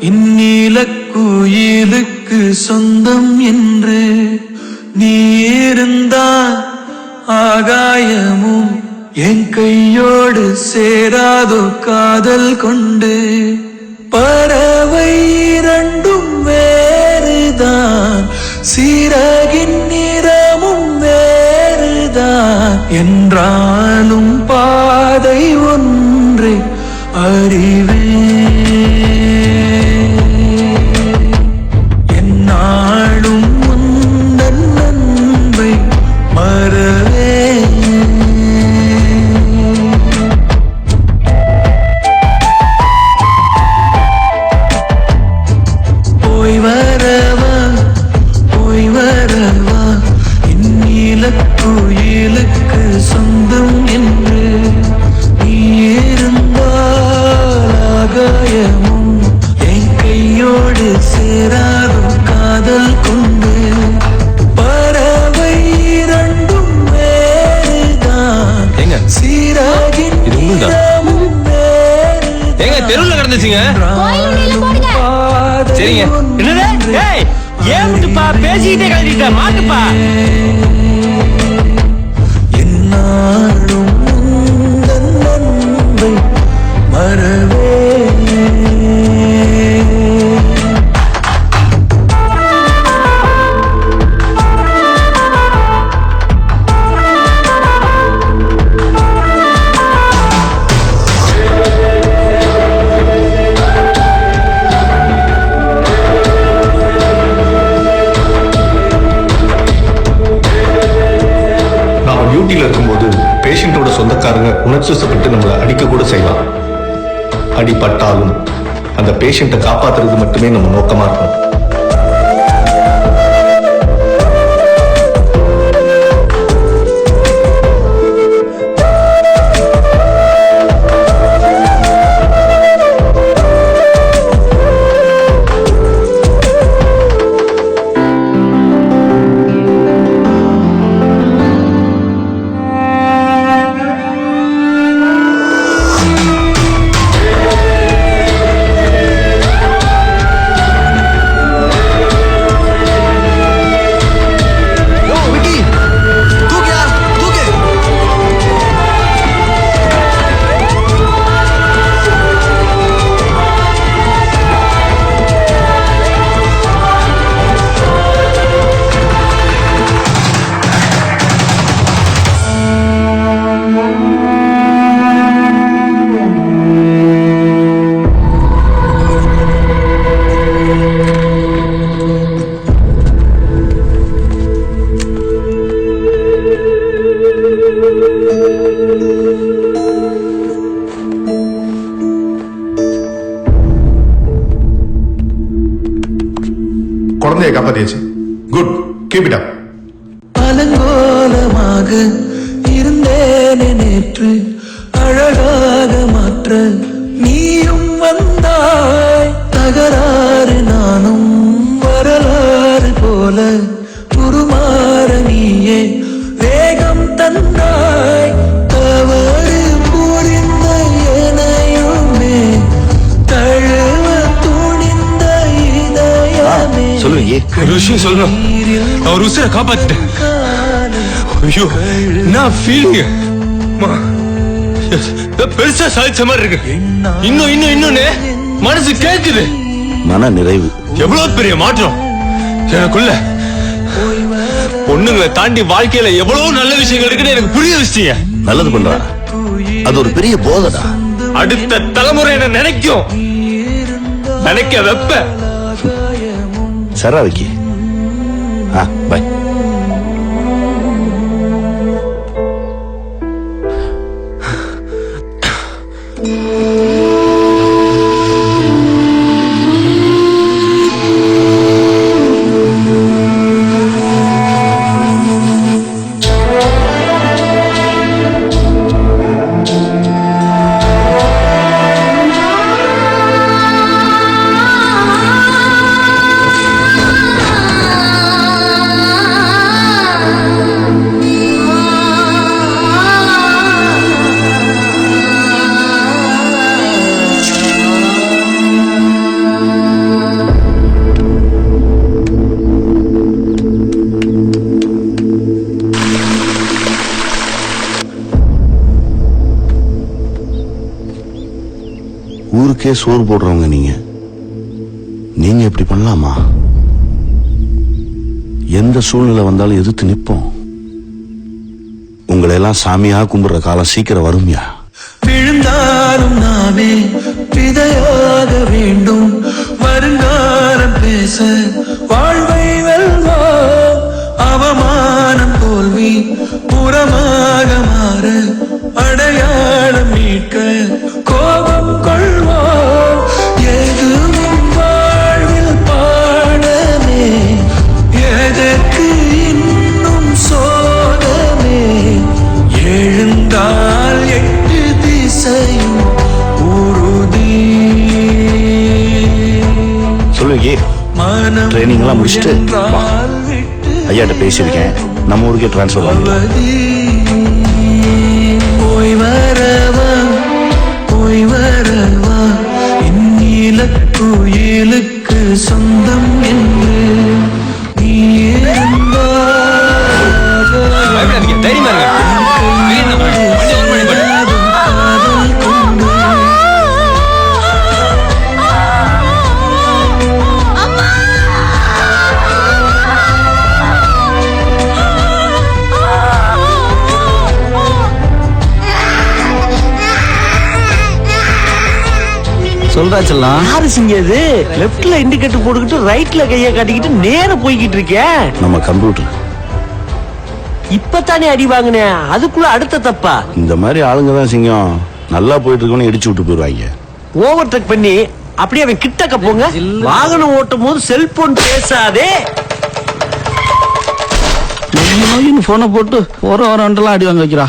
இந்நீலக்குயிலுக்கு சொந்தம் என்று நீ இருந்தால் ஆகாயமும் என் கையோடு சேராதோ காதல் கொண்டு. பறவை இரண்டும் வேறுதான், சிறகின் நிறமும் வேறுதான் என்றாலும் பாதை ஒன்றே அறிவே. என்னாலும் முந்தன் அன்பை மறவே. போய் வரவா இந்நீலக்குயிலுக்கு சொந்தம் என்று நீ இருந்தால் ஆகாயமும் என் கையோடு சேராதும் காதல் கொண்டு. பறவை இரண்டும் வேறுதான், சீராகின் நிறமும் வேறுதான். தெருவில் கிடந்துச்சுங்க. சரிங்க. என்னது? ஏன் விட்டுப்பா, பேசிக்கிட்டே கழிட்டா மாட்டுப்பா. என்னாலும் உந்தன் அன்பை மறவே. டியூட்டியில் இருக்கும்போது பேஷண்டோட சொந்தக்காரங்க உணர்ச்சிப்பட்டு நம்மளை அடிக்க கூட செய்யலாம். அடிபட்டாலும் அந்த பேஷண்ட்டை காப்பாத்துறது மட்டுமே நம்ம நோக்கமா இருக்கும். குழந்தையை காப்பாத்தியாச்சு. Good, keep it up. அலங்கோலமாக இருந்தேனே நேற்று, அழகாக மாற்ற நீயும் வந்தாய். தகராறு நானும் வரலாறு போல உருமாற நீயே வேகம் தந்தாய். தவறு புரிந்த எனையுமே தழுவ துணிந்த இதயமே. சொல்லுங்க, ஒரு விஷயம் சொல்லணும். நான் ஒரு உசிரை காப்பாத்திட்டேன். ஐயோ, நான் ஃபீலிங் பெருசா சாதிச்ச மாதிரி இருக்கு. இன்னொன்னு மனசு கேக்குது. மன நிறைவு. எவ்வளவு பெரிய மாற்றம் எனக்குள்ள. பொண்ணுங்களை தாண்டி வாழ்க்கையில எவ்வளவு நல்ல விஷயங்கள் இருக்குன்னு எனக்கு புரிய வச்சிட்டீங்க. நல்லது பண்றா, அது ஒரு பெரிய போதடா. அடுத்த தலைமுறை என்ன நினைக்கும், நினைக்க வெப்ப. சரா வைக்கி. பை. ஊருக்கே சோறு போடுறவங்க நீங்க இப்படி பண்ணலாமா? எந்த சூழ்நிலை வந்தாலும் எதிர்த்து நிப்போம். உங்களை எல்லாம் சாமியா கும்பிடுற காலம் சீக்கிரம் வரும்யா. விழுந்தாலும் நாமே விதையாக வேண்டும். வருங்காலம் பேச வாழ்வை வெல்வோம். அவமானம் தோல்வி புறமாக மாற அடையாளம் மீட்க கோபம் கொள்வோம். எதுவும் வாழ்வில் பாடமே, எதற்கு இன்னும் சோதமே. எழுந்தால் எட்டு திசையும் உறுதி. சொல்லுங்க. ட்ரைனிங் எல்லாம் முடிச்சுட்டு ஐயாட்ட பேசியிருக்கேன். நம்ம ஊருக்கே டிரான்ஸ்பர் பண்ணலாம். போய் வரவா இந்நிலக்குயிலுக்கு சொந்தம் என்று நீ பயப்படாதீங்க, தைரியமா இருங்க. சொல்றாச்செல்லாம் யாரு செஞ்சது? லெப்ட்ல இண்டிகேட்டர் போட்டுக்கிட்டு ரைட்ல கைய காட்டிக்கிட்டு நேர போய்கிட்டு இருக்கேன். நம்ம கம்ப்யூட்டர் இப்பதானே அடி வாங்கினேன், அதுக்குள்ள அடுத்த தப்பா? இந்த மாதிரி ஆளுங்க தான் சிங்கம். நல்லா போயிட்டு இருக்கவனு இடிச்சு விட்டு போயிருவாங்க. ஓவர்டேக் பண்ணி அப்படியே அவன் கிட்டக்க போங்க. வாகனம் ஓட்டும் போது செல்போன் பேசாதே. போனை போட்டு ஒரு வாரம் அடி வாங்க வைக்கிறா.